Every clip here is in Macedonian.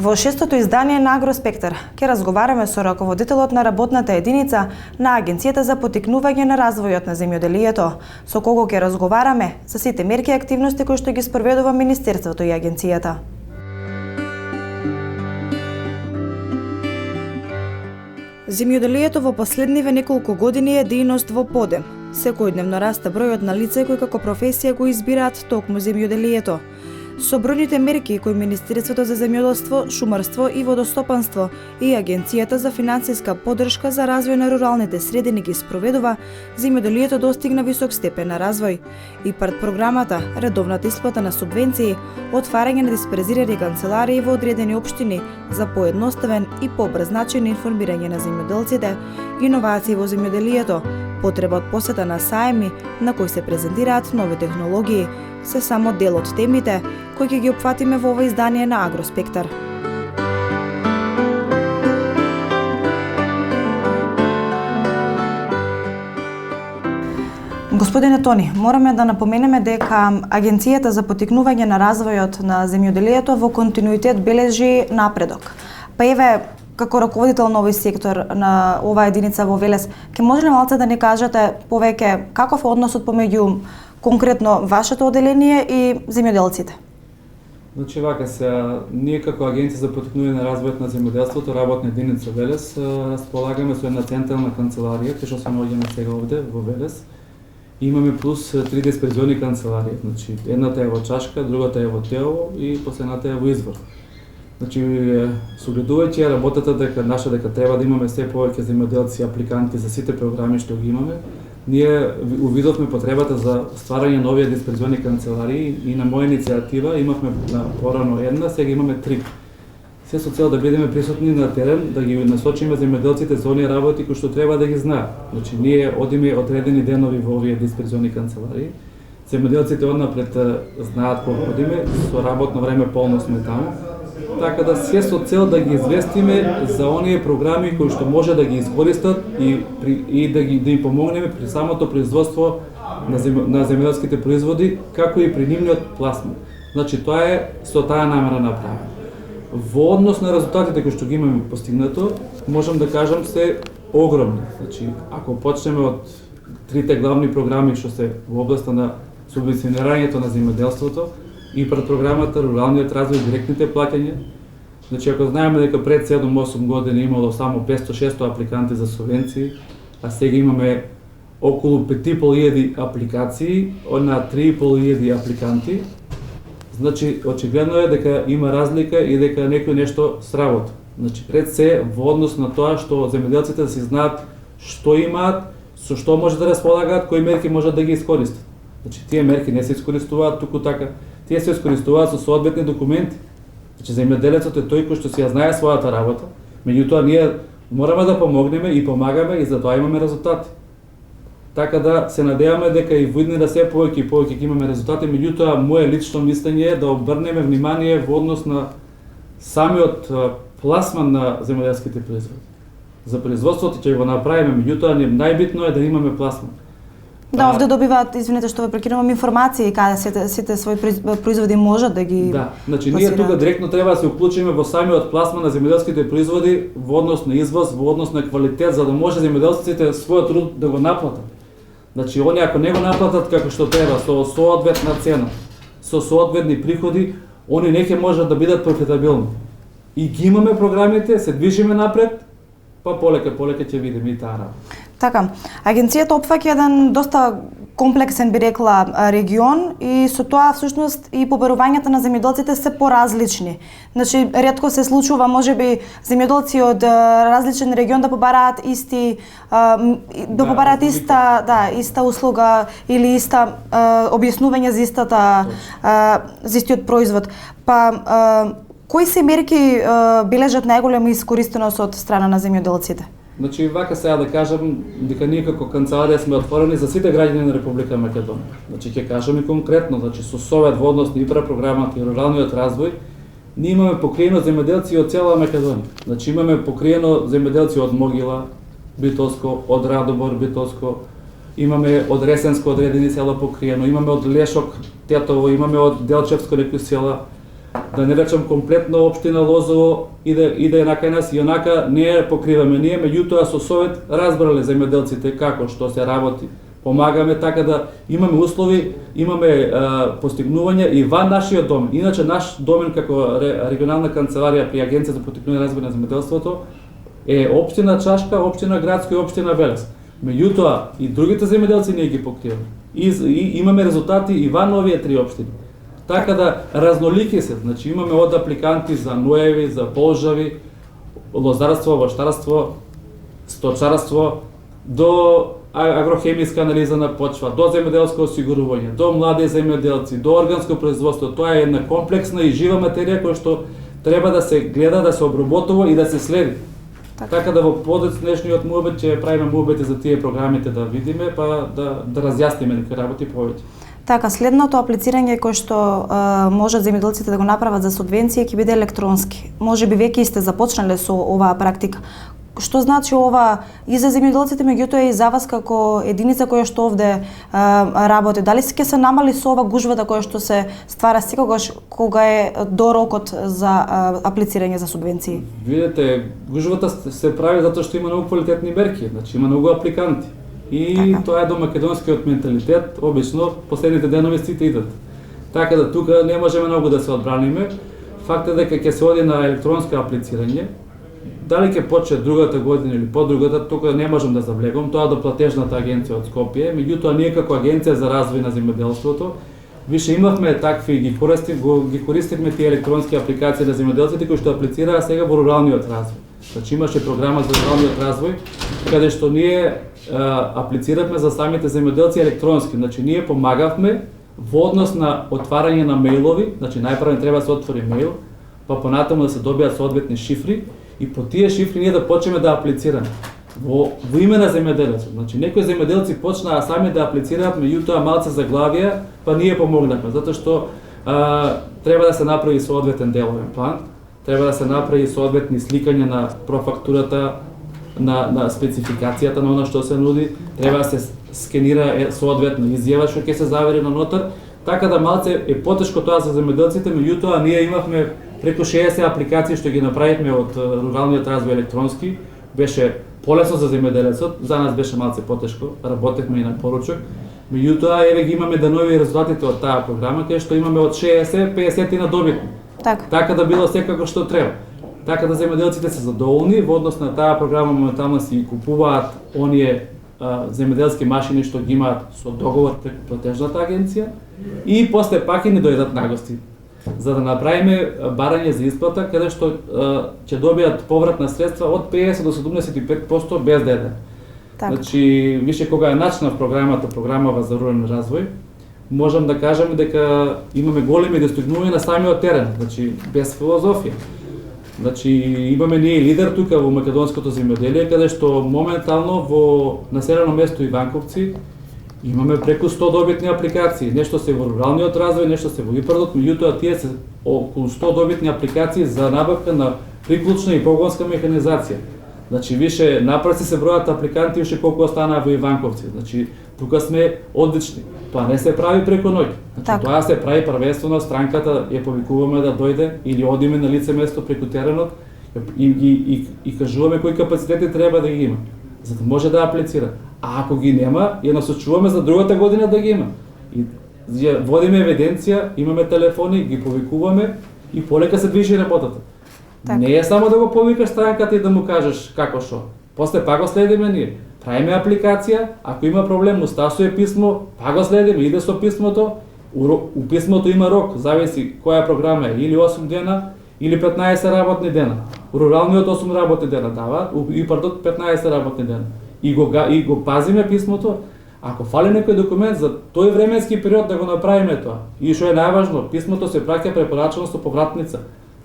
Во шестото издание на Агроспектар ќе разговараме со раководителот на работната единица на Агенцијата за поттикнување на развојот на земјоделието, со кого ќе разговараме за сите мерки и активности кои што ги спроведува Министерството и Агенцијата. Земјоделието во последниве неколку години е дејност во подем. Секојдневно расте бројот на лица кои како професија го избираат токму земјоделието. Со бројните мерки кои Министерството за земјоделство, шумарство и водостопанство и Агенцијата за финансиска поддршка за развој на руралните средини ги спроведува, земјоделието достигна висок степен на развој. И пред програмата, редовната исплата на субвенции, отварање на дисперзирани канцеларии во одредени општини за поедноставен и побрз начин на информирање на земјоделците, иновации во земјоделието, потреба од посета на саеми на кои се презентираат нови технологии, се само дел од темите кои ќе ги опфатиме во ова издание на Агроспектар. Господине Тони, мораме да напоменеме дека Агенцијата за поттикнување на развојот на земјоделието во континуитет бележи напредок. Па еве, како раководител на овој сектор на оваа единица во Велес, ќе може ли малце да ни кажете повеќе каков е односот помеѓу конкретно вашето оделение и земјоделците? Значи вака се, ние како Агенција за поттикнување на развојот на земјоделството, работна единица Велес, располагаме со една централна канцеларија, која што се наоѓаме сега овде во Велес. Имаме плюс 3 дисперзиони канцеларии, значи едната е во Чашка, другата е во Теово и последната е во Извор. Значи, согледувајќи работата дека треба да имаме се повеќе земјоделци, апликанти за сите програми што ги имаме, ние увидовме потребата за стварање на овие дисперзиони канцеларии и на моја иницијатива имавме порано една, сега имаме 3. Се со цел да бидеме присутни на терен, да ги насочиме земјоделците за оние работи кои што треба да ги знаат. Значи, ние одиме одредени денови во овие дисперзиони канцеларии. Земјоделците однапред знаат кога одиме, со работно време полно сме таму. Така да се со цел да ги известиме за оние програми кои што може да ги искористат и да им помогнеме при самото производство на земјоделските производи, како и при нивниот пласман. Значи, тоа е со таа намера направено. Во однос на резултатите кои што ги имаме постигнато, можам да кажам се огромни. Значи, ако почнеме од трите главни програми што се во областа на субвенционирањето на земјоделството, и пред програмата руралниот развој, директните плаќања. Значи, ако знаеме дека пред 7-8 години имало само 500-600 апликанти за субвенции, а сега имаме околу 5.500 апликации на 3.500 апликанти, значи, очигледно е дека има разлика и дека некој нешто сработа. Значи, пред се во однос на тоа што земјоделците да си знаат што имаат, со што може да располагаат, кои мерки можат да ги искористат. Значи, тие мерки не се искористуваат туку така, тие се искористуваат со соодветни документи. Значи, земјоделецот е тој кој што си ја знае својата работа, меѓутоа ние мораме да помогнеме и помагаме и затоа имаме резултати. Така да се надеваме дека и во иднина се повеќе и повеќе ќе имаме резултати, меѓутоа моје лично мислење е да обрнеме внимание во однос на самиот пласман на земјоделските производи. За производството ќе го направиме, меѓутоа најбитно е да имаме пласман. Да, овде добиваат, извинете што ве прекинувам, информации каде сите своји производи можат да ги. Да, значи ние тука директно треба да се уклучиме во самиот пласман на земјоделските производи во однос на извоз, во однос на квалитет, за да може земјоделците својот труд да го наплатат. Значи они ако не го наплатат како што треба, со соодветна цена, со соодветни приходи, они не ќе можат да бидат профитабилни. И ги имаме програмите, се движиме напред, па полека ќе видиме и таа работа. Така, агенцијата опфаќа еден доста комплексен, би рекла, регион и со тоа всушност и побарувањата на земјоделците се поразлични. Значи, ретко се случува можеби земјоделци од различен регион да побараат иста услуга или иста објаснување за истиот производ. Па кои се мерки бележат најголема искористеност од страна на земјоделците? Значи, вака сега да кажам дека ние како канцеларија сме отворени за сите граѓани на Република Македонија. Значи, ќе кажам и конкретно, значи со совет во однос на ИПРА програмата и руралниот развој, ние имаме покриено земјоделци од цела Македонија. Значи, имаме покриено земјоделци од Могила, Битолско, од Радобор, Битолско, имаме од Ресенско одредени села покриено, имаме од Лешок, Тетово, имаме од Делчевско некои села, да не речам комплетно општина Лозово иде на кај нас и онака не ја покриваме ние, меѓутоа со совет разбрале земјоделците како што се работи. Помагаме така да имаме услови, имаме постигнувања и ван нашиот домен. Иначе наш домен како регионална канцеларија при Агенција за поттикнување и развој на земјоделството е општина Чашка, општина Градско и општина Велес. Меѓутоа и другите земјоделци ние ги покриваме. И имаме резултати и ван овие три општини. Така да разнолики се, значи имаме од апликанти за ноеви, за полжави, лозарство, воштарство, сточарство, до агрохемиска анализа на почва, до земјоделско осигурување, до млади земјоделци, до органско производство. Тоа е една комплексна и жива материја која што треба да се гледа, да се обработува и да се следи. Така да во подоцнешниот муабет ќе правиме муабети за тие програмите да видиме, па да разјасниме некои работи повеќе. Така, следното аплицирање кое што можат земјоделците да го направат за субвенција ќе биде електронски. Можеби веќе сте започнале со оваа практика. Што значи ова и за земјоделците, меѓутоа и за вас како единица која што овде работи? Дали ќе се намали со ова гужвата која што се ствара секогаш кога е до рокот за аплицирање за субвенции? Видете, гужвата се прави затоа што има многу квалитетни мерки, значи има многу апликанти. И тоа е до македонскиот менталитет, обично последните денови сите идат. Така да тука не можеме многу да се одбраниме. Факт е дека ќе се оди на електронско аплицирање. Дали ќе почне другата година или подругата, тука не можам да завлегувам, тоа до платежната агенција од Скопје, меѓутоа ние како Агенција за развој на земјоделството више имавме такви ги користивме тие електронски апликации на земјоделците кои што аплицираа сега во руралниот развој. Значи имаше програма за руралниот развој каде што ние аплициравме за самите земјоделци електронски. Значи ние помагавме во однос на отварање на мејлови, значи најпрво треба да се отвори мејл, па понатаму да се добијат соодветни шифри и по тие шифри ние да почнеме да аплицираме во име на земјоделецот. Значи некои земјоделци почнаа сами да аплицираат, меѓутоа малце заглавија, па ние помогнавме затоа што треба да се направи соодветен деловен план, треба да се направи соодветни сликања на профактурата, на спецификацијата на она што се нуди, треба да се скенира соодветна изјава што ќе се завери на нотар, така да малце е потешко тоа за земјоделците, меѓутоа ние имавме преку 60 апликации што ги направивме од руралниот развој електронски, беше полесно за земјоделецот, за нас беше малце потешко, работевме и на поручок. Меѓутоа еве ги имаме денови резултатите од таа програма, кај што имаме од 60 50 на добитни. Така да било секако што треба. Така да земјоделците се задоволни во однос на таа програма, моментално си купуваат оние земјоделски машини што ги имаат со договор преку платежната агенција и после пак и ни дојдат нагости за да направиме барање за исплата каде што ќе добијат повратна средства од 50 до 75% без ДД. Значи, више кога е начнав програмава за рурален развој, можам да кажам дека имаме големи достигнувања на самиот терен, значи без филозофија. Значи имаме ние лидер тука во македонското земјоделие каде што моментално во населено место Иванковци имаме преку 100 добитни апликации, нешто се во руралниот развој, нешто се во ИПРД-от, меѓутоа тие се околу 100 добитни апликации за набавка на приклучна и погонска механизација. Значи више напраци се бројат апликанти уште колку останаа во Иванковци. Значи тука сме одлични. Тоа не се прави преку ноќ. Значи тоа се прави првенствено странката ја повикуваме да дојде или одиме на лице место преку теренот и кажуваме кои капацитети треба да ги има, за да може да аплицира. А ако ги нема, ја насочуваме за другата година да ги има. И водиме евиденција, имаме телефони, ги повикуваме и полека се движи работата. Не е само да го повикаш странката и да му кажеш како шо. После пак го следиме ние. Правиме апликација, ако има проблем, му стасува писмо, пак го следиме, иде со писмото. У писмото има рок, зависи која програма е, или 8 дена, или 15 работни дена. У руралниот 8 работни дена дава, у ИПРД 15 работни дена. И го пазиме писмото. Ако фали некој документ за тој временски период да го направиме тоа. И што е најважно, писмото се праќа препорачано со повратница.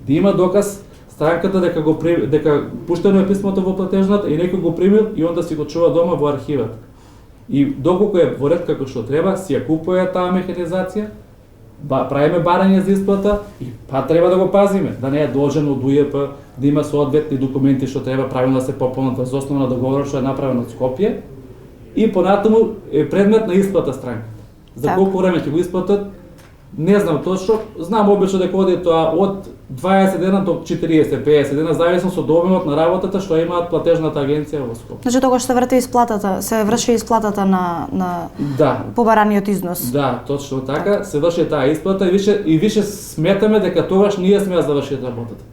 Да има доказ странката дека пуштено е писмото во платежната и некој го примил и онда си го чува дома во архивот. И доколку е во ред како што треба, си ја купува таа механизација, правиме барање за исплата и па треба да го пазиме, да не е должен од УЈП, да има соодветни документи што треба правилно да се пополнат за основа на договор што е направен од Скопје и понатаму е предмет на исплата странката. За колку време ќе го исплатат, Не знам точно, знам обично дека оди тоа од 20 дена до 40-50 дена, зависно од обемот на работата што имаат платежната агенција во Скопје. Значи тогаш се врши исплатата на Да. побараниот износ. Да, точно така, се врши таа исплата и више сметаме дека тогаш ние сме ја завршиле работата.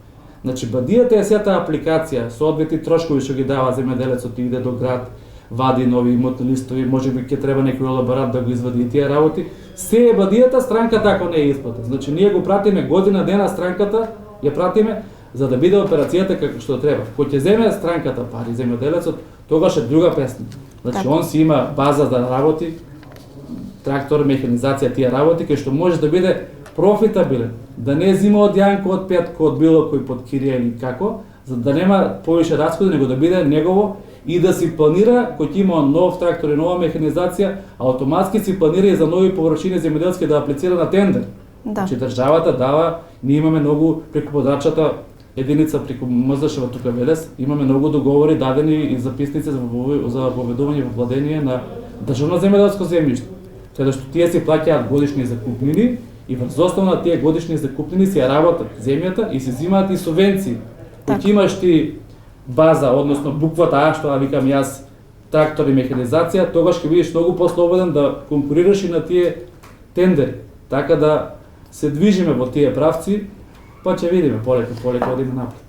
Значи бадијата е сета апликација со одветни трошкови што ги дава земјоделецот, иде до град, вади нови имотни листови, можеби ќе треба некој елаборат да го извади и тие работи. Се е бадијата, странката ако не е исплата. Значи ние го пратиме година дена странката, ја пратиме за да биде операцијата како што треба. Кога ќе земе странката пари земјоделецот, тогаш е друга песна. Значи така. Он си има база да работи, трактор, механизација, тие работи кај што може да биде профитабилен, да не зима од Јанко, од Петко, од било кој под кирија или како, за да нема повише расходи, него да биде негово и да си планира, кој ќе има нов трактор и нова механизација, автоматски си планира и за нови површини земјоделски да аплицира на тендер. Да. Значи државата дава, ние имаме многу преку подрачата единица преку МЗШ тука Велес, имаме многу договори дадени и записници за поведување во владение на државно земјоделско земјиште, каде што тие си плаќаат годишни закупнини и врз основа на тие годишни закупнини си ја работат земјата и се земаат и субвенции. Кога имаш ти база, односно буквата А, што викам јас, трактор и механизација, тогаш ќе бидеш многу послободен да конкурираш и на тие тендери. Така да се движиме во тие правци, па ќе видиме полека одиме напред.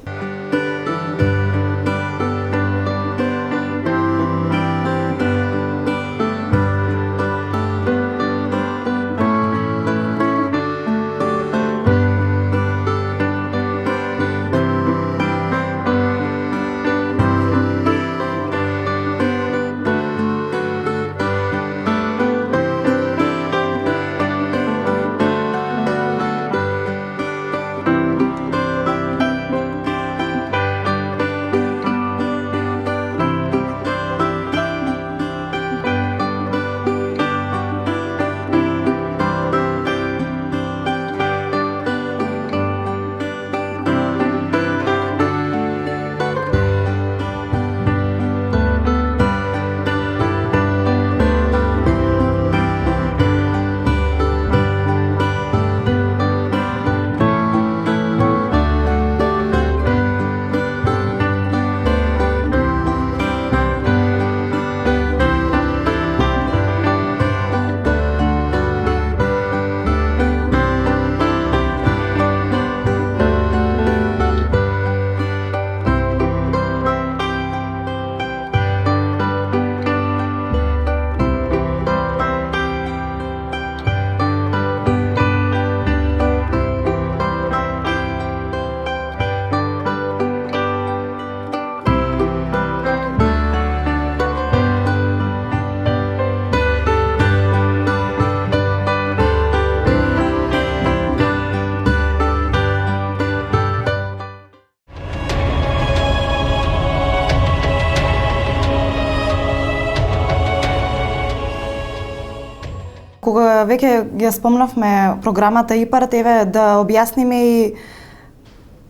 Кога веќе ја спомнавме програмата ИПАРТ, еве да објасниме и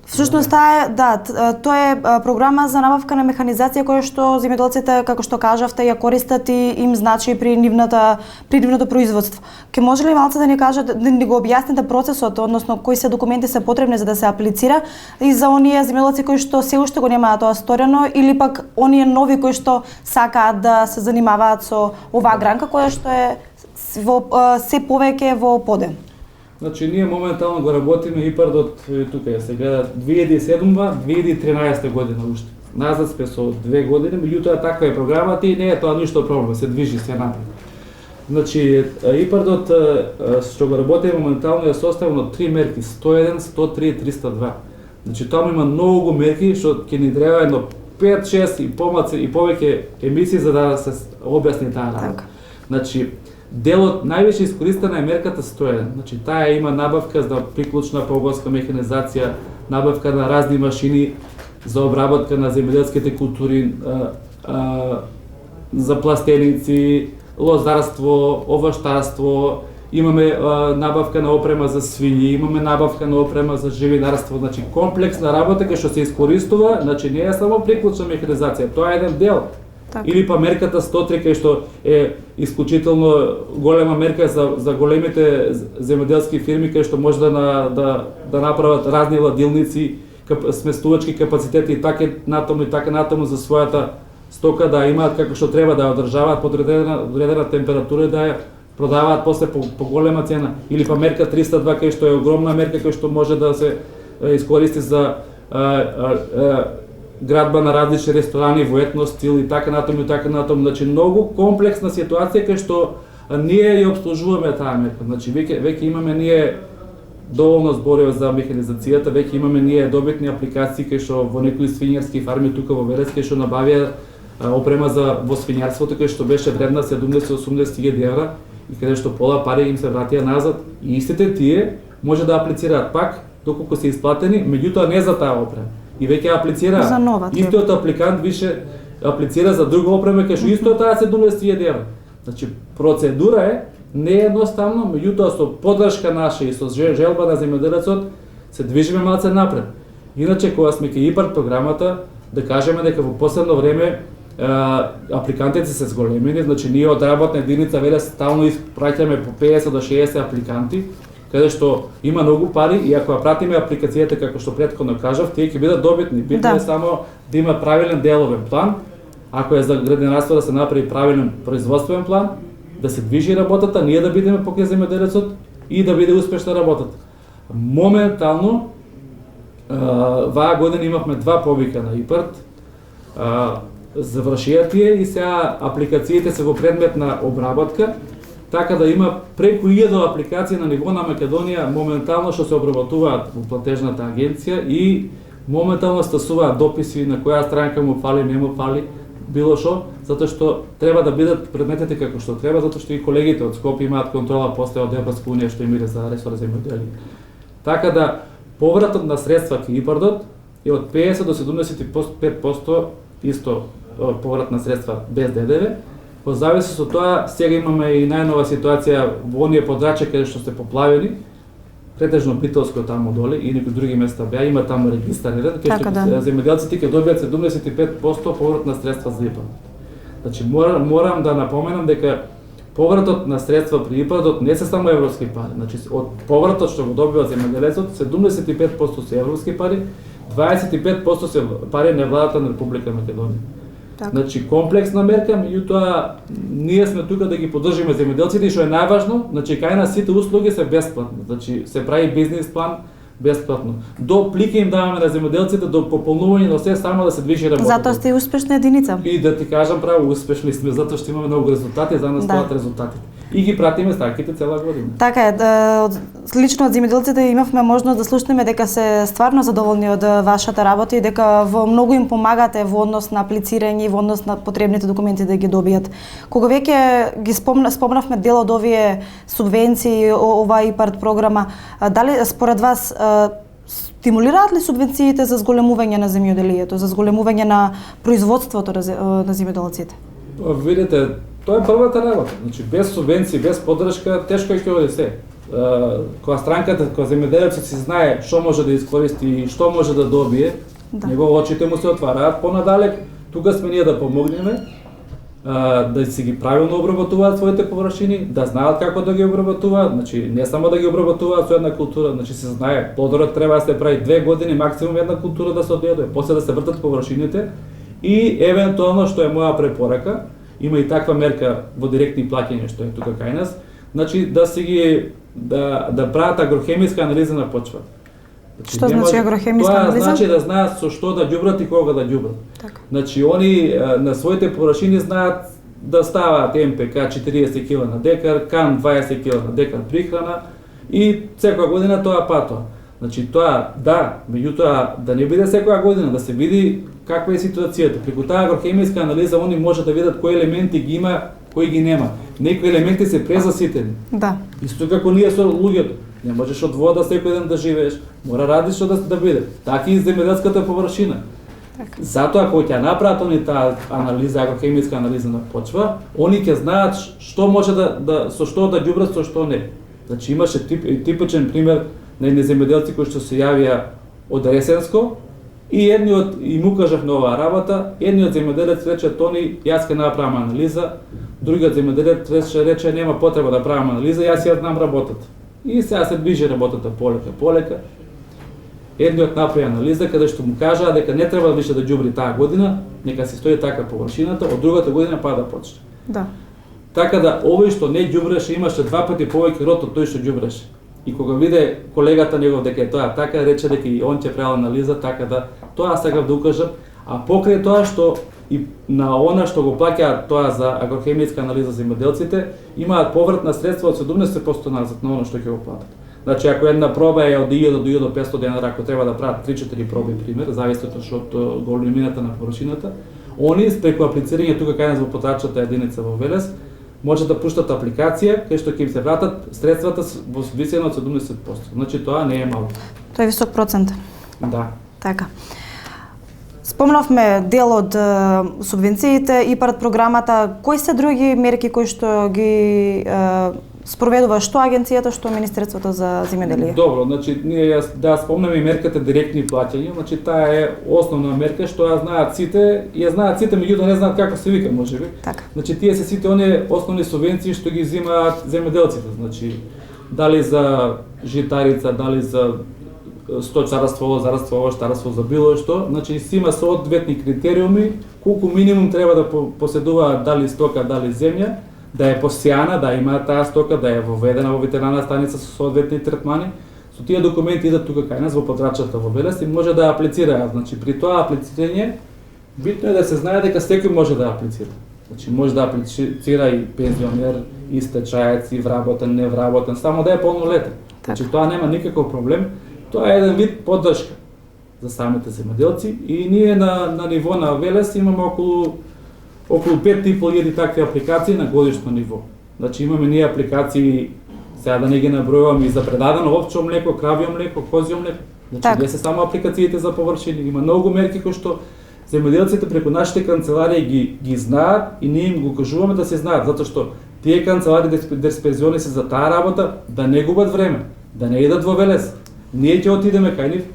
всушност тоа е програма за набавка на механизација која што земјоделците, како што кажавте, ја користат и им значи при нивното производство. Ке може ли малце да ни кажете, да ни го објасните процесот, односно кои се документи се потребни за да се аплицира и за оние земјоделци кои што се уште го немаат тоа сторено или пак оние нови кои што сакаат да се занимаваат со оваа гранка која што е се повеќе во подем? Значи, ние моментално го работиме ИПАРТ од тука ја се гледа 2007-2013 година уште. Назад спе со 2 години, меѓутоа таква е програмата и не е тоа ништо проблем, се движи се напред. Значи, ИПАРТ што го работиме моментално е составен од 3 мерки, 101, 103 и 302. Значи, таму има многу мерки што ќе ни треба едно 5-6 и помалку и повеќе емисии за да се објасни таа работа. Значи, делот највише искористена е мерката 101. Значи таа има набавка за приклучна погонска механизација, набавка на разни машини за обработка на земјоделските култури, за пластеници, лозарство, овоштарство, имаме набавка на опрема за свињи, имаме набавка на опрема за живинарство, значи комплексна работа кај што се искористува, значи не е само приклучна механизација, тоа е еден дел. Така. Или па мерката 103 кај што е исклучително голема мерка за големите земјоделски фирми кај што може да направат разни ладилници, сместувачки капацитети и така натаму за својата стока да имаат како што треба, да ја одржаваат под одредена температура и да ја продаваат после по голема цена. Или па мерка 302 кај што е огромна мерка кај што може да се искористи за градба на различни ресторани во етно стил и така натаму. Значи многу комплексна ситуација кај што ние ја обслужуваме таа мерка. Значи веќе имаме ние доволно збориме за механизацијата, веќе имаме ние добитни апликации кај што во некои свињарски фарми тука во Велес кај што набавија опрема во свињарството кај што беше вредна 70-80 хиljadi евра и каде што пола пари им се вратија назад и истите тие може да аплицираат пак доколку се исплатени, меѓутоа не за таа опрема. И веќе аплицира за нова, истиот апликант више аплицира за друга опрема кај што исто таа 70 хиljadi евра. Значи процедура е не е едноставно, меѓутоа со поддршка наша и со желба на земјоделецот се движиме малце напред. Иначе кога сме кај ИПАРД програмата, да кажеме дека во последно време апликантите се зголемени, значи ние од работна единица Велес стално испраќаме по 50 до 60 апликанти, каде што има многу пари и ако ја пратиме апликацијата како што претходно кажав, тие ќе бидат добитни. Битно е само да има правилен деловен план, ако е за градинарство да се направи правилен производствен план, да се движи работата, ние да бидеме покрај земјоделецот и да биде успешна работата. Моментално, ваа година имавме 2 повика на ИПАРД, завршија тие и сега апликациите се во предмет на обработка, така да има преку 1000 апликации на ниво на Македонија моментално што се обработуваат во платежната агенција и моментално стасуваат дописи на која странка му фали, не му фали, било што, затоа што треба да бидат предметите како што треба, затоа што и колегите од Скопје имаат контрола после од Европска унија што им иде за ресор земјоделие. Така да повратот на средства кај ИПАРДот е од 50 до 75% исто поврат на средства без ДДВ. Во зависи со тоа, сега имаме и најнова ситуација во оние подрачја каде што се поплавени, претежно Битолско таму доле и некои други места беа, има таму регистриран, кај што земјоделците ќе добијат 75% поврат на средства за ИПАРД. Значи морам да напоменам дека повратот на средства при ИПАРДот не се само европски пари. Значи од повратот што го добива земјоделецот, 75% се европски пари, 25% се пари на владата на Република Македонија. Так. Значи комплексна мерка, меѓутоа ние сме тука да ги поддржиме земјоделците и што е најважно, значи кај нас сите услуги се бесплатни. Значи се прави бизнис план бесплатно. До плика им даваме на земјоделците до пополнување на се само да се движи работата. Затоа сте успешна единица. И да ти кажам право, успешни сме затоа што имаме многу резултати, за нас стојат резултатите. И ги пратиме стаките цела година. Така е, лично од земјоделците имавме можност да слушнеме дека се стварно задоволни од вашата работа и дека во многу им помагате во однос на аплицирање, во однос на потребните документи да ги добијат. Кога веќе ги спомнавме дел од овие субвенции, оваа ИПАРД програма, дали според вас стимулираат ли субвенциите за зголемување на земјоделието, за зголемување на производството на земјоделците? Видите, тоа е првата работа. Значи без субвенции, без поддршка тешко е ќе оди се. Кога странката, кога земјоделецот си знае што може да искористи и што може да добие, него очите му се отвараат понадалек. Тука сме ние да помогнеме, да си ги правилно обработуваат своите површини, да знаат како да ги обработуваат, значи не само да ги обработуваат со една култура, значи се знае, плодород треба да се прави 2 години максимум една култура да се одедува, после да се вртат површините и евентуално што е моја препорака, има и таква мерка во директни плаќања што е тука кај нас, значи да се ги да прават агрохемиска анализа на почва. Што значи агрохемиска анализа? Тоа значи да знаат со што да ѓубрат и кога да ѓубрат. Така. Значи они на своите површини знаат да ставаат МПК 40 кг на декар, КАН 20 кг на декар прихрана и секоја година тоа патува. Значи тоа да, меѓутоа да не биде секоја година, да се види каква е ситуацијата. Преку таа агрохемиска анализа они може да видат кои елементи ги има, кои ги нема. Некои елементи се презаситени. Да. Исто како ние со луѓето. Не можеш од вода секој ден да живееш, мора различно да биде. Така и земјоделската површина. Така. Затоа кога ќе направат они таа анализа, агрохемиска анализа на почва, они ќе знаат што може со што да ѓубрат, со што не. Значи имаше типичен пример на едни земјоделци кои што се јавија од Ресенско И едниот и му кажав на оваа работа, едниот земјоделец рече Тони, јас ќе направам анализа, другиот земјоделец рече нема потреба да правам анализа, јас ја знам работата. И сега се движи работата полека. Едниот направи анализа каде што му кажаа дека не треба више да ѓубри таа година, нека се стои така површината, од другата година па да почне. Да. Така да овој што не ѓубреше имаше 2 пати повеќе род од тој што ѓубреше. И кога виде колегата негов дека е тоа така, рече дека и он ќе прави анализа, така да тоа сакав да укажам, а покрај тоа што и на она што го плаќаат тоа за агрохемијска анализа за земјоделците, имаат повратна средства од 70% назад на она што ќе го платат. Значи ако една проба е од 1000 до 1500 денари, ако треба да прават 3-4 проби пример, зависи од големината на површината, они преку аплицирање тука кај нас во потрачната единица во Велес, може да пуштат апликација кај што ќе им се вратат средствата во висина од 70%. Значи тоа не е мало. Тоа е висок процент. Да. Така. Спомнавме дел од субвенциите и парад програмата. Кои се други мерки кои што ги спроведува што агенцијата, што Министерството за земјоделие? Добро, значи ние да спомнеме и мерката директни плаќања, значи таа е основна мерка што ја знаат сите, меѓутоа не знаат како се вика можеби. Така. Значи тие се сите оние основни субвенции што ги земаат земјоделците, значи дали за житарица, дали за стоčarstvo, лозарство, овощарство, за било што, значи си има соодветни критериуми колку минимум треба да поседуваат дали стока, дали земја, да е посејана, да има таа стока, да е воведена во ветеринарна станица со соодветни третмани. Со тие документи идат тука кај нас во потрачата во Велес и може да аплицираат. Значи при тоа аплицирање битно е да се знае дека секој може да аплицира. Значи може да аплицира и пензионер, и стечаец, и вработен, невработен, само да е полнолетен. Значи тоа нема никаков проблем. Тоа е еден вид поддршка за самите земјоделци и ние на ниво на Велес имаме околу 5.500 такви апликации на годишно ниво. Значи имаме ние апликации, сега да не ги набројувам, и за предадено овчо млеко, кравјо млеко, козјо млеко. Значи не се само апликациите за површини, има многу мерки кои што земјоделците преку нашите канцеларии ги знаат и ние им го кажуваме да се знаат, затоа што тие канцеларии дисперзиони се за таа работа да не губат време, да не идат во Велес. Ние ќе отидеме кај нив,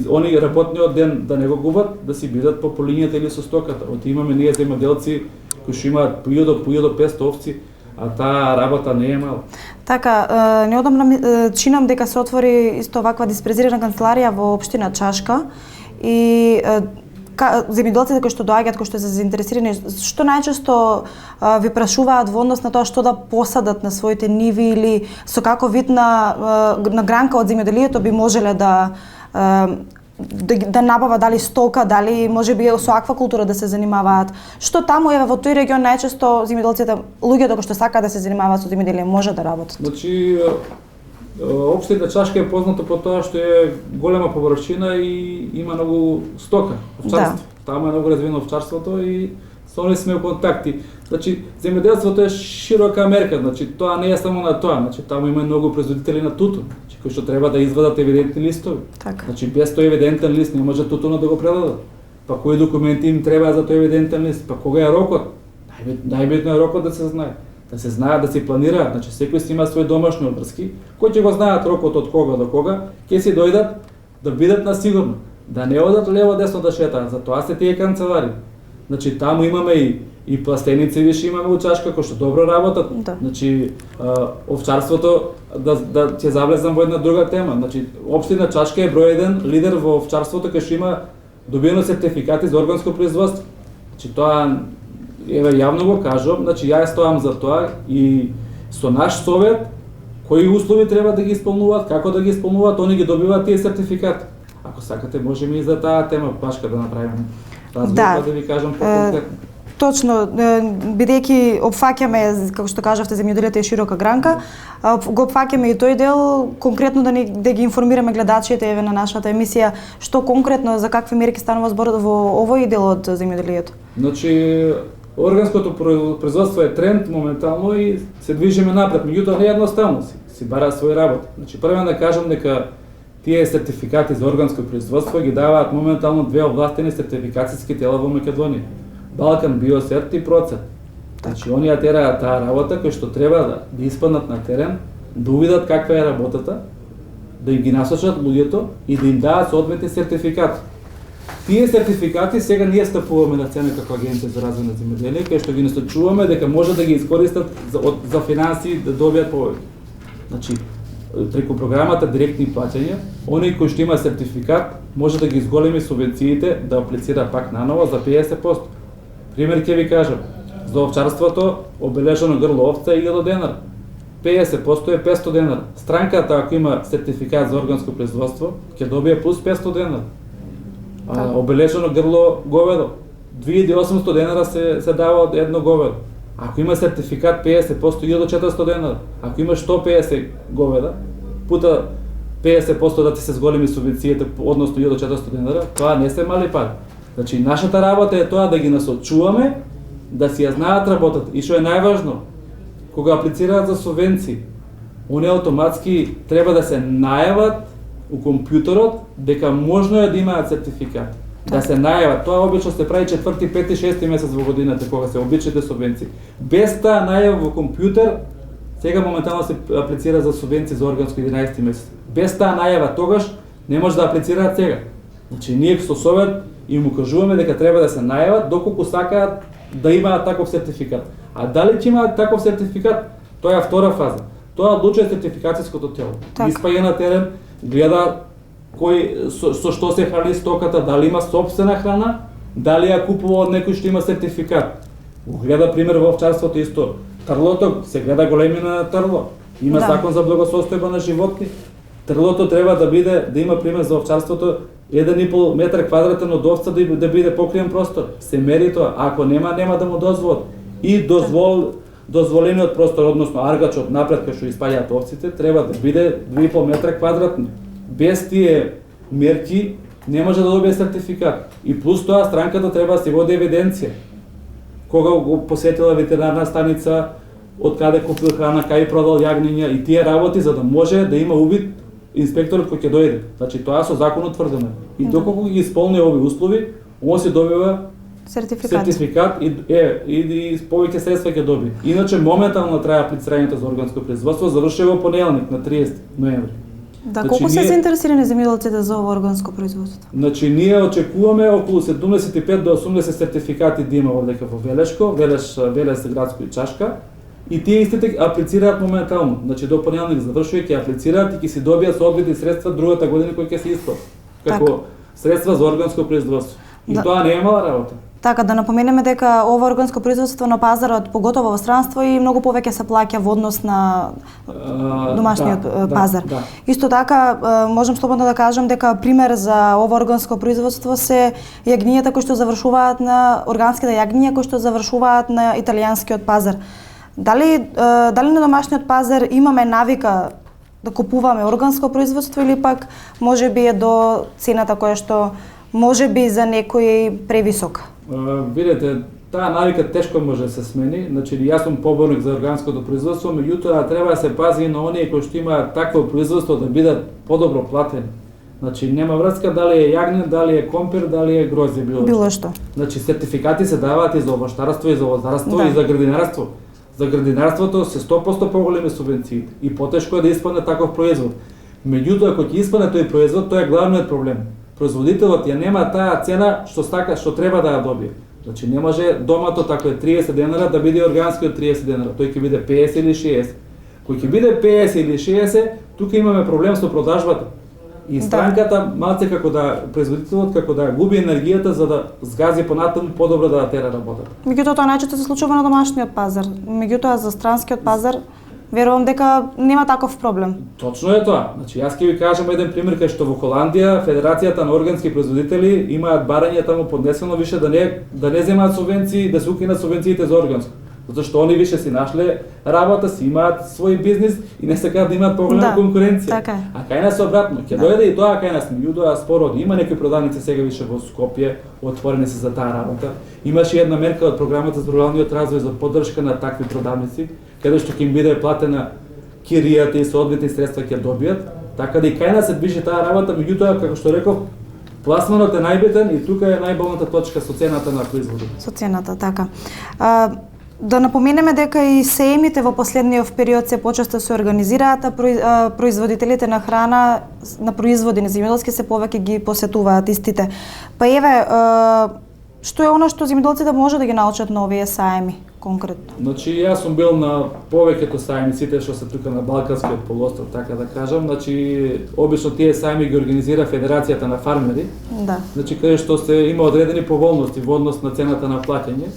они работниот ден да не го губат, да си бидат по линијата или со стоката. Имаме ние земјоделци кои што имаат по 500 овци, а таа работа не е мала. Така, неодамна чинам дека се отвори исто ваква дисперзирана канцеларија во општина Чашка и земјоделците кои што доаѓаат, кои што се заинтересирани, што најчесто ви прашуваат во однос на тоа што да посадат на своите ниви или со како вид на гранка од земјоделието би можеле да набава дали стока, дали можеби со аквакултура да се занимаваат. Што таму еве во тој регион најчесто земјоделците, луѓето кои што сакаат да се занимаваат со земјоделие може да работат? Значи општина Чашка е позната по тоа што е голема површина и има многу стока, овчарство. Да. Таму е многу развиено овчарството и со они сме во контакти. Значи земјоделството е широка мерка, значи тоа не е само на тоа, значи таму има многу производители на тутун, значи кои што треба да извадат евидентни листови. Така. Значи без тој евидентен лист не може тутунот да го предадат. Па кои документи им треба за тој евидентен лист? Па кога е рокот? Најбитно е рокот да се знае. Да се знаат, да се планираат, значи секој си има свои домашни обврски, кои ќе го знаат рокот од кога до кога, ќе си дојдат да бидат на сигурно, да не одат лево десно да шетаат, затоа се тие канцелари. Значи таму имаме и пластеници више имаме у Чашка кои што добро работат. Да. Значи овчарството да ќе завлезам во една друга тема. Значи општина Чашка е број 1 лидер во овчарството кој што има добиено сертификати за органско производство. Значи тоа еве јавно го кажувам, значи ја стоам за тоа и со наш совет кои услови треба да ги исполнуваат, како да ги исполнуваат, они ги добиваат тие сертификати. Ако сакате можеме и за таа тема пашка да направиме разговор, да ви кажам по-конкретно. Точно, бидејќи опфаќаме, како што кажавте, земјоделието е широка гранка, го опфаќаме и тој дел, конкретно да ги информираме гледачите еве на нашата емисија, што конкретно за какви мерки станува збор во овој дел од земјоделието. Значи органското производство е тренд моментално и се движиме напред, меѓутоа не е едноставно, си бара свој работа. Значи прво да кажам дека тие сертификати за органско производство ги даваат моментално две овластени сертификацијски тела во Македонија. Балкан Биосерт и Процет. Значи они ја тераат таа работа кој што треба да испаднат на терен, да увидат каква е работата, да ги насочат луѓето и да им дадат соодветни сертификати. Тие сертификати сега ние стапуваме на цена како Агенција за развој на земјоделие, кај што ги насочуваме дека може да ги искористат за финанси да добијат повеќе. Значи, преку програмата директни плаќања, оние кои што има сертификат може да ги изголеми субвенциите да аплицира пак наново за 50%. Пример ќе ви кажам, за овчарството обележано грло овца е 1000 денара. 50% е 500 денара. Странката ако има сертификат за органско производство, ќе добие плюс 500 денара. Обележено грло говедо, 2800 денара се дава од едно говедо. Ако има сертификат 50%, 1400 денара. Ако има 150 говеда, пута 50% да ти се зголеми субвенциите, односно 1400 денара, тоа не се мали пари. Значи, нашата работа е тоа да ги насочуваме, да си ја знаат работата. И што е најважно, кога аплицираат за субвенции, оние автоматски треба да се најават у компјутерот дека можно е да имаат сертификат. Да се најават. Тоа обично се прави 4, 5, 6 месец во годината кога се обичните субвенции. Без таа најава во компјутер, сега моментално се аплицира за субвенции за органско 11 месец. Без таа најава тогаш не може да аплицираат сега. Значи ние со совет им укажуваме дека треба да се најават доколку сакаат да имаат таков сертификат. А дали ќе имаат таков сертификат, тоа е втора фаза. Тоа одлучува сертификацијското тело. Испаѓа на терен, гледа со што се храни стоката, дали има сопствена храна, дали ја купува од некој што има сертификат. Гледа пример во овчарството исто. Трлото се гледа големина на трло. Има закон за благосостојба на животни. Трлото треба да има пример за овчарството 1,5 метар квадратен од овца да биде покриен простор. Се мери тоа. Ако нема да му дозволат. И дозволениот простор, односно аргачот напред кај што испаѓаат овците, треба да биде 2,5 метра квадратни. Без тие мерки не може да добие сертификат. И плюс тоа странката треба да се води евиденција. Кога го посетила ветеринарна станица, од каде купил храна, кај продал јагниња и тие работи за да може да има увид инспекторот кој ќе дојде. Значи тоа со закон утврдено. И доколку ги исполни овие услови, он се добива сертификат и повеќе средства ќе доби. Иначе моментално трае аплицирањето за органско производство, завршува во понеделник на 30 ноември. Да, колку се заинтересирани земјоделците за ово органско производство? Значи ние очекуваме околу 75 до 80 сертификати да има овде во Велешко, Велес градско и Чашка. И тие истите аплицираат моментално. Значи до понеделник завршува, ќе аплицираат и ќе си добијат соодветни средства другата година кои ќе се исплат. Како средства за органско производство. И тоа не е мала работа. Така, да напоменеме дека ова органско производство на пазарот, поготово во странство, и многу повеќе се плаќа во однос на домашниот пазар. Исто така, можам слободно да кажам дека пример за ова органско производство се јагнињата кои што завршуваат на органските јагниња кои што завршуваат на италијанскиот пазар. Дали на домашниот пазар имаме навика да купуваме органско производство или пак можеби е до цената која што можеби за некој превисока? Видете, таа навика тешко може да се смени. Значи, јас сум поборник за органското производство, меѓутоа треба да се пази и на оние кои што имаат такво производство да бидат подобро платени. Значи, нема врска дали е јагнен, дали е компир, дали е грозје, било што. Значи, сертификати се даваат и за овощарство, и за лозарство, и за градинарство. За градинарството се 100% поголеми субвенциите и потешко е да испадне таков производ. Меѓутоа, ако ќе испадне тој производ, тоа е главниот проблем. Производителот ја нема таа цена што треба да ја добие. Значи не може домато тако е 30 денара да биде органски од 30 денара, тој ќе биде 50 или 60. Кој ќе биде 50 или 60, тука имаме проблем со продажбата. И странката малце како да производителот како да губи енергијата за да згази понатаму подобро да тера работата. Меѓутоа тоа најчесто се случува на домашниот пазар. Меѓутоа за странскиот пазар верувам дека нема таков проблем. Точно е тоа. Значи јас ќе ви кажам еден пример кај што во Холандија Федерацијата на органски производители имаат барање таму поднесено више да не земаат субвенции, да се укинат субвенциите за органско. Затоа што они више си нашле работа, си имаат свој бизнис и не сакаат да имаат поголема конкуренција. Така е. А кај нас обратно, ќе дојде и тоа кај нас, меѓутоа споро има некои продавници сега више во Скопје, отворени се за таа работа. Имаше една мерка од програмата за руралниот развој за поддршка на такви продавници, каде што ќе им биде платена киријата и соодветни средства ќе добијат, така да и кај нас се движи таа работа, меѓутоа како што реков, пласманот е најбитен и тука е најболната точка со цената на производот. Со цената, така. Да напоменеме дека и сеемите во последниот период се почесто се организираат, а производителите на храна, на производи на земјоделски се повеќе ги посетуваат истите. Па еве, што е она што земјоделците може да ги научат на овие саеми конкретно? Значи јас сум бил на повеќето саеми, сите што се тука на Балканскиот полуостров, така да кажам. Значи обично тие саеми ги организира Федерацијата на фармери. Да. Значи каде што се има одредени поволности во однос на цената на плаќање.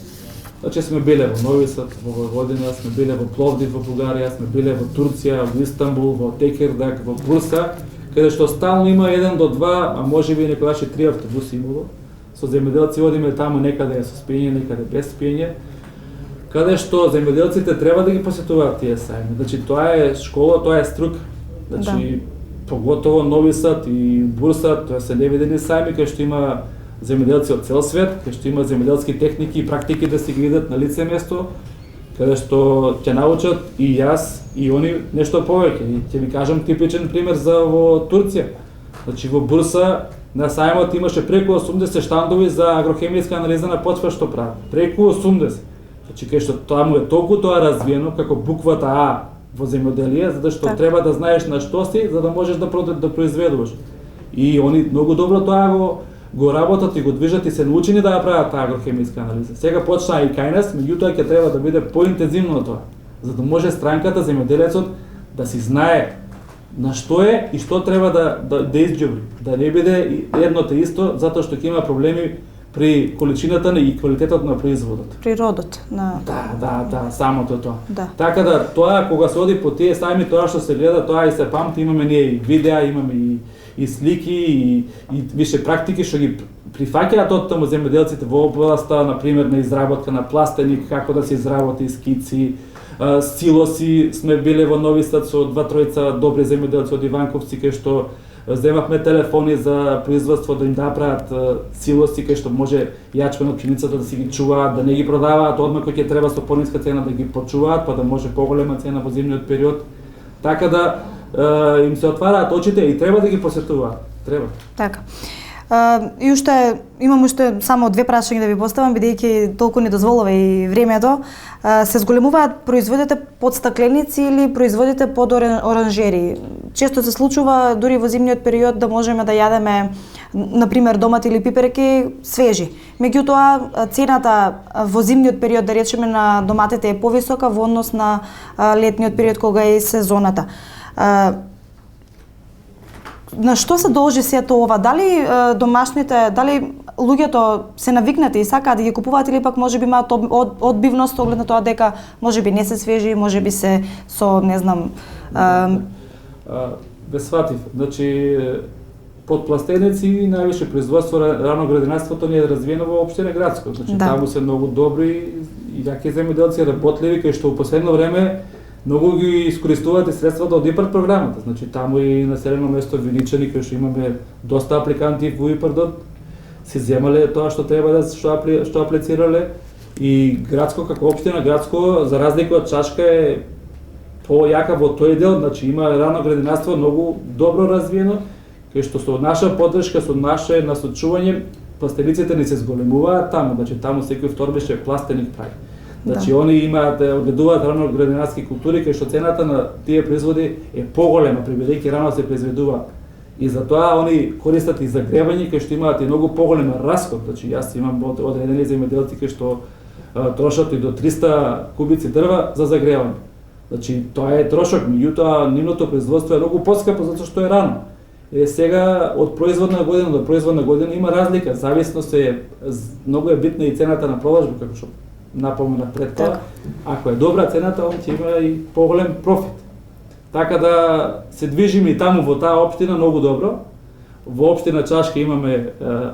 Значи сме биле во Нови Сад, во Војводина, сме биле во Пловдив во Бугарија, сме биле во Турција, во Истанбул, во Текирдак, во Бурса, каде што стално има 1 до 2, а можеби некогаш и 3 автобуси имало. Со земјоделци одиме таму некаде со спиење, некаде без спиење. Каде што земјоделците треба да ги посетуваат тие сајми. Значи тоа е школа, тоа е струка. Значи поготово Нови Сад и Бурса, тоа се невидени сајми кај што има земјоделци од цел свет, кај што има земјоделски техники и практики да се ги видат на лице место, каде што ќе научат и јас и они нешто повеќе. И ќе ви кажам типичен пример за во Турција. Значи во Бурса на сајмот имаше преку 80 штандови за агрохемијска анализа на почва што прават. Преку 80. Значи кај што таму е толку тоа развиено како буквата А во земјоделие, затоа што треба да знаеш на што си за да можеш да произведуваш. И они многу добро тоа го работат и го движат и се научени да ја прават таа агрохемијска анализа. Сега почна и кај нас, меѓутоа ќе треба да биде поинтензивно тоа, за да може странката, земјоделецот да си знае на што е и што треба да изџубри, да не биде едното исто, затоа што ќе има проблеми при количината и квалитетот на производот. Природот на Да, самото тоа. Да. Така да тоа кога се оди по тие сајми, тоа што се гледа, тоа и се памти, имаме ние и видеа, имаме и слики и више практики што ги прифаќаат од таму земјоделците во областа, на пример на изработка на пластеник, како да се изработи скици, силоси. Сме биле во Нови Сад со 2-3 добри земјоделци од Иванковци кај што земавме телефони за производство да им направат силоси кај што може јачмен од пшеницата да си ги чуваат, да не ги продаваат одма кој ќе треба со пониска цена да ги почуваат, па да може поголема цена во зимниот период. Така да им се отвараат очите и треба да ги посетуваат. Треба. Така. И имам уште само 2 прашања да ви поставам, бидејќи толку не дозволува и времето. Се зголемуваат производите под стакленици или производите под оранжери? Често се случува дури во зимниот период да можеме да јадеме на пример домати или пиперки свежи. Меѓутоа цената во зимниот период, да речеме, на доматите е повисока во однос на летниот период кога е сезоната. На што се должи сето ова? Дали дали луѓето се навикнати и сакаат да ги купуваат или пак можеби имаат одбивност оглед на тоа дека можеби не се свежи, можеби се со, не знам... Ве сватив. Значи, под пластеници и највише производство раноградинарството не е развиено во општина Градско. Значи, таму се многу добри и јаки земјоделци, работливи, кои што во последно време многу ги искористуваат и средствата од ИПАРД програмата. Значи таму и населено место Виничани, кај што имаме доста апликанти во ИПАРДот, се земале тоа што треба да што аплицирале, и Градско како општина Градско за разлика од Чашка е појака во тој дел, значи има рано градинарство многу добро развиено, кај што со наша поддршка, со наше насочување пластениците не се зголемуваат таму, значи таму секој втор беше пластеник прави. Значи они имаат одгледуваат рано градинарски култури кај што цената на тие производи е поголема, бидејќи рано се произведуваат. И затоа они користат и загревање кај што имаат и многу поголем расход. Значи јас имам одредени земјоделци кај што трошат и до 300 кубици дрва за загревање. Значи тоа е трошок, меѓутоа нивното производство е многу поскапо затоа што е рано. Сега од производна година до производна година има разлика, зависно многу е битна и цената на продажба, како што напоменав пред тоа. Ако е добра цената, он ќе има и поголем профит. Така да се движиме и таму во таа општина многу добро. Во општина Чашка имаме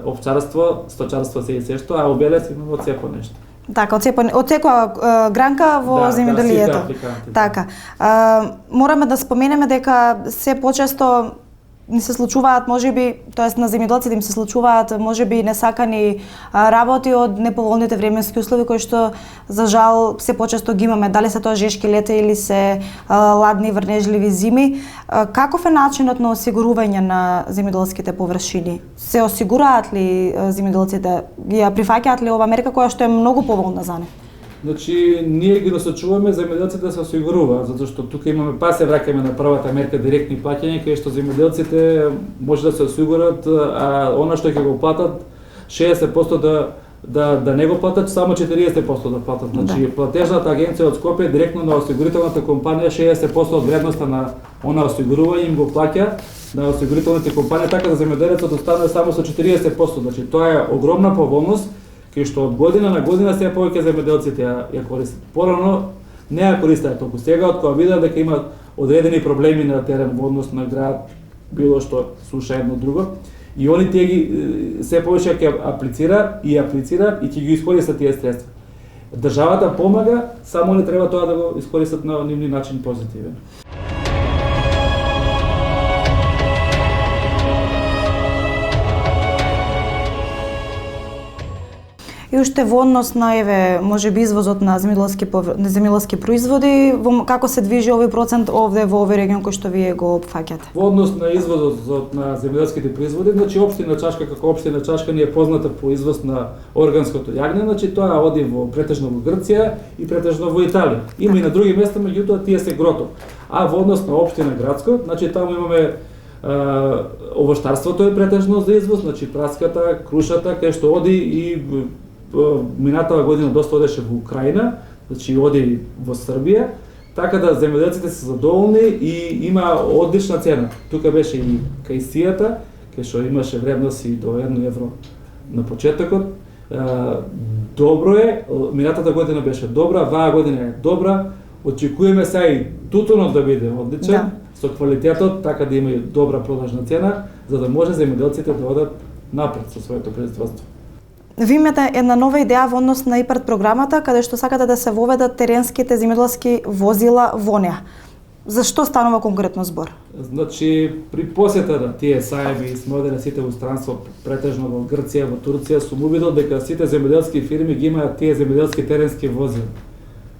овчарство, сточарство се и се што, а во Велес имаме од сепо нешто. Така, од секоја гранка во земјоделието. Така. Мораме да споменеме дека се почесто ни се случуваат, можеби, тоест на земјоделците им се случуваат можеби несакани работи од неповолните временски услови кои што за жал се почесто ги имаме, дали се тоа жешки лета или се ладни врнежливи зими. Каков е начинот на осигурување на земјоделските површини? Се осигураат ли земјоделците, ја прифаќаат ли ова мерка која што е многу поволна за нив? Значи, ние ги насочуваме земјоделците да се осигуруваат, затоа што тука имаме, па се враќаме на првата мерка директни плаќања, кај што земјоделците може да се осигурат, а она што ќе го платат 60% да не го платат, само 40% да платат. Значи, платежната агенција од Скопје директно на осигурителната компанија 60% од вредноста на она осигурување им го плаќа на осигурителните компании, така да земјоделецот остане само со 40%. Значи, тоа е огромна поволност, кај што од година на година се повеќе земјоделците ја користат. Порано не ја користеа толку. Сега, од кога видат дека има одредени проблеми на терен во однос на град, било што суша едно друго, и они тие ги се повеќе ќе аплицираат и ќе ги искористат тие средства. Државата помага, само не треба тоа да го искористат на нивни начин позитивен. И уште во однос на можеби извозот на земјоделски производи, како се движи овој процент овде во овој регион кој што вие го опфаќате? Во однос на извозот на земјоделските производи, значи општина Чашка како општина Чашка не е позната по извоз на органското јагне, значи тоа оди претежно во Грција и претежно во Италија. Има и на други места, меѓутоа тие се грото. А во однос на општина Градско, значи таму имаме овоштарството е претежно за извоз, значи праската, крушата, кај што оди и минатава година доста одеше во Украина, значи оди во Србија, така да земјоделците се задоволни и има одлична цена. Тука беше и кајсијата, кај што имаше вредност и до 1 евро на почетокот. Добро е, минатата година беше добра, ваа година е добра, очекуваме сега и тутунот да биде одличен, со квалитетот, така да има и добра продажна цена, за да може земјоделците да одат напред со своето производство. Ви имате една нова идеја во однос на ИПАРТ програмата, каде што сакате да се воведат теренските земјоделски возила во неа. За што станува конкретно збор? Значи, при посета на тие сајми сме одели сите во странство, претежно во Грција, во Турција, сум увидел дека сите земјоделски фирми ги имаат тие земјоделски теренски возила.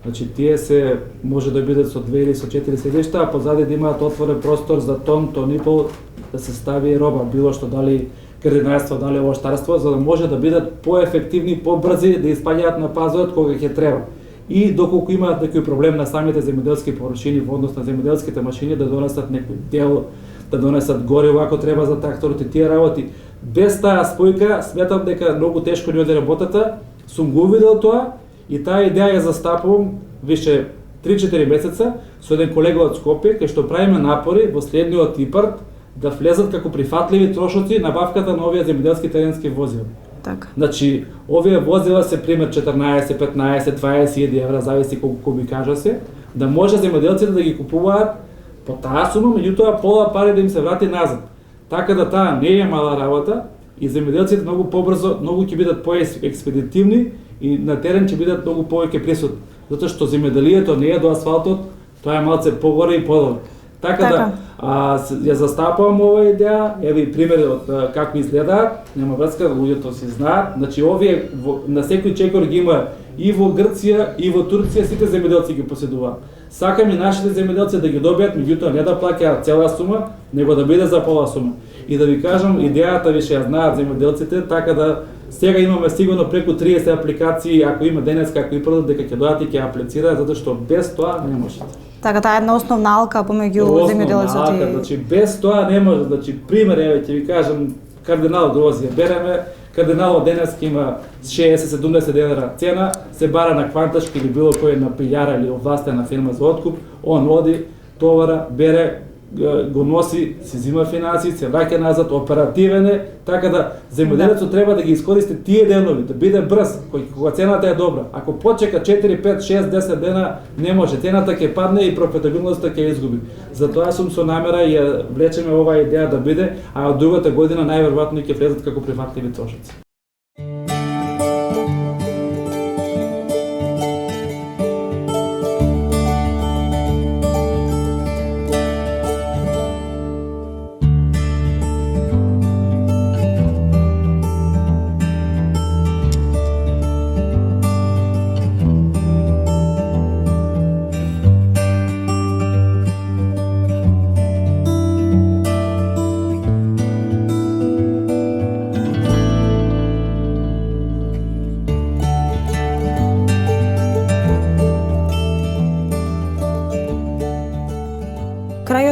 Значи, тие се може да бидат со 2 или со 4 седишта, а позади да имаат отворен простор за тон и пол да се стави роба, било што дали градинарство, дали овоштарство, за да може да бидат поефективни, побрзи, да испаѓаат на пазарот кога ќе треба. И доколку имаат некој проблем на самите земјоделски површини во однос на земјоделските машини, да донесат некој дел, да донесат гориво ако треба за тракторот и тие работи. Без таа спојка, сметам дека многу тешко ни оди работата, сум го увидел тоа и таа идеја ја застапувам више 3-4 месеца со еден колега од Скопје, кај што правиме напори во следниот ИПАРТ да влезат како прифатливи трошоци набавката на овие земјоделски теренски возила. Така. Значи, овие возила се пример 14, 15, 20 евра, зависи колку би кажа се, да може земјоделците да ги купуваат по таа сума, меѓутоа пола пари да им се врати назад. Така да таа не е мала работа и земјоделците многу побрзо, многу ќе бидат поекспедитивни и на терен ќе бидат многу повеќе присутни. Затоа што земјоделието не е до асфалтот, тоа е малце погоре и подолу. Така да ја застапувам оваа идеја, еве и примери од како изгледаат, нема врска, луѓето си знаат. Значи овие на секој чекор ги има и во Грција и во Турција, сите земјоделци ги поседуваат. Сакаме нашите земјоделци да ги добијат, меѓутоа не да плаќаат цела сума, него да биде за пола сума. И да ви кажам, идејата више ја знаат земјоделците, така да сега имаме сигурно преку 30 апликации, ако има денеска, ако и продат дека ќе дојдат и ќе аплицираат, затоа што без тоа не можете. Така, таа е една основна алка помеѓу земјоделецот и... Значи без тоа не може, значи пример еве ќе ви кажам, кардинал грозија береме, кардиналот денеска има 60-70 денара цена, се бара на кванташки или било кој на пилјара или овластена фирма за откуп, он оди, товара, бере, го носи, си зима финансии, се враќа назад, оперативен е, така да земјоделецот треба да ги искористи тие денови, да биде брз, кога цената е добра. Ако почека 4, 5, 6, 10 дена, не може, цената ќе падне и профитабилноста ќе изгуби. Затоа сум со намера и ја влечеме оваа идеја да биде, а од другата година најверојатно ќе влезат како прифатливи трошоци.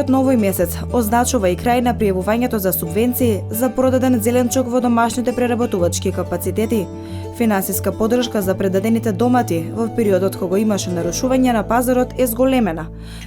Февруариот на овој месец означува и крај на пријавувањето за субвенции за продаден зеленчук во домашните преработувачки капацитети. Финансиска поддршка за предадените домати во периодот кога имаше нарушување на пазарот е зголемена.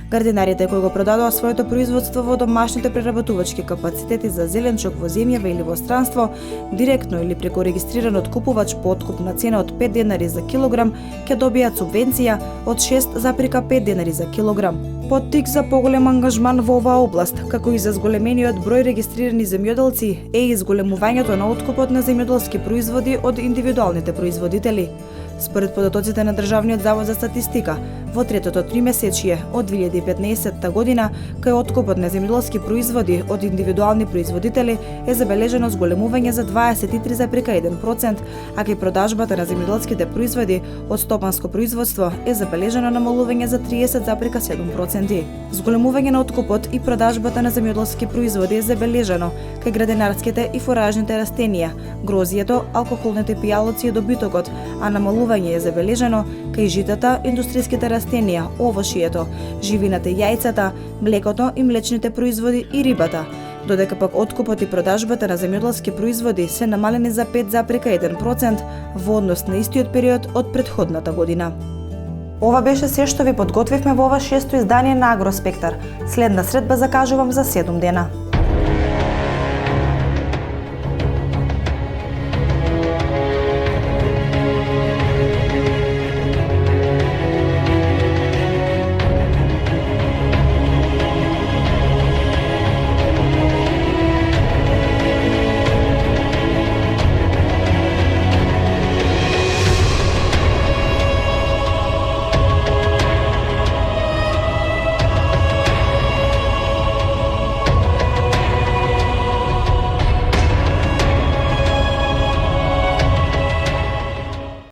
Градинарите кои го продадоа своето производство во домашните преработувачки капацитети за зеленчук во земјава или во странство, директно или преку регистриран откупувач по откупна цена од 5 денари за килограм, ќе добијат субвенција од 6,5 денари за килограм. Поттик за поголем ангажман во оваа област, како и за зголемениот број регистрирани земјоделци, е и зголемувањето на откупот на земјоделски производи од индивидуалните производители. Според податоците на Државниот завод за статистика, во третото тримесечие од 2015 година, кај откупот на земјоделски производи од индивидуални производители е забележено зголемување за 23,1%, а кај продажбата на земјоделските производи од стопанско производство е забележено намалување за 30,7%. Зголемување на откупот и продажбата на земјоделски производи е забележено кај градинарските и фуражните растенија, грозието, алкохолните пијалоци и добитокот, а намалување е забележено кај житата, индустријските растенија, овошјето, живината и јајцата, млекото и млечните производи и рибата, додека пак откупот и продажбата на земјоделски производи се намалени за 5,1% во однос на истиот период од претходната година. Ова беше се што ви подготвивме во ова 6-то издание на Агроспектар. Следна средба закажувам за 7 дена.